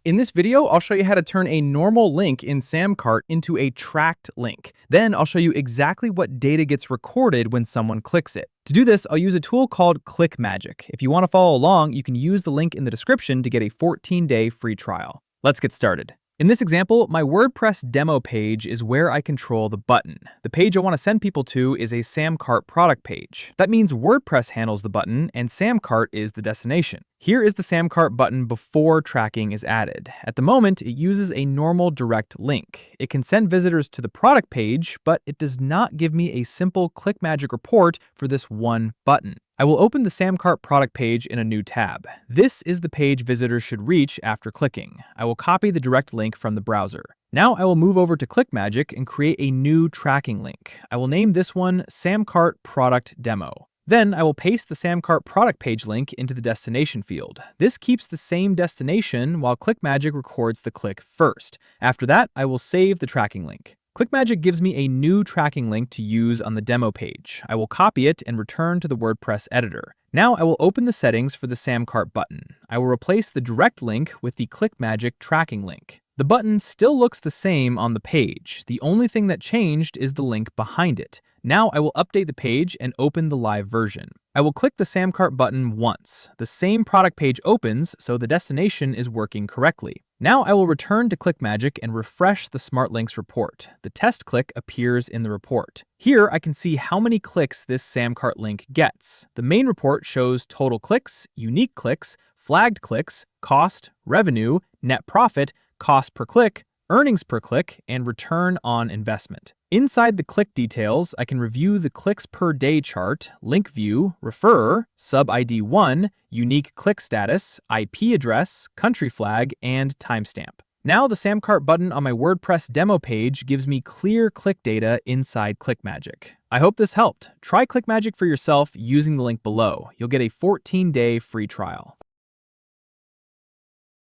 In this video, I'll show you how to turn a normal link in SamCart into a tracked link. Then I'll show you exactly what data gets recorded when someone clicks it. To do this, I'll use a tool called ClickMagick. If you want to follow along, you can use the link in the description to get a 14-day free trial. Let's get started. In this example, my WordPress demo page is where I control the button. The page I want to send people to is a SamCart product page. That means WordPress handles the button and SamCart is the destination. Here is the SamCart button before tracking is added. At the moment, it uses a normal direct link. It can send visitors to the product page, but it does not give me a simple ClickMagick report for this one button. I will open the SamCart product page in a new tab. This is the page visitors should reach after clicking. I will copy the direct link from the browser. Now I will move over to ClickMagick and create a new tracking link. I will name this one SamCart Product Demo. Then I will paste the SamCart product page link into the destination field. This keeps the same destination while ClickMagick records the click first. After that, I will save the tracking link. ClickMagick gives me a new tracking link to use on the demo page. I will copy it and return to the WordPress editor. Now I will open the settings for the SamCart button. I will replace the direct link with the ClickMagick tracking link. The button still looks the same on the page. The only thing that changed is the link behind it. Now I will update the page and open the live version. I will click the SamCart button once. The same product page opens, so the destination is working correctly. Now I will return to ClickMagick and refresh the Smart Links report. The test click appears in the report. Here I can see how many clicks this SamCart link gets. The main report shows total clicks, unique clicks, flagged clicks, cost, revenue, net profit, cost per click, earnings per click, and return on investment. Inside the click details, I can review the clicks per day chart, link view, referrer, sub ID 1, unique click status, IP address, country flag, and timestamp. Now the SamCart button on my WordPress demo page gives me clear click data inside ClickMagick. I hope this helped. Try ClickMagick for yourself using the link below. You'll get a 14-day free trial.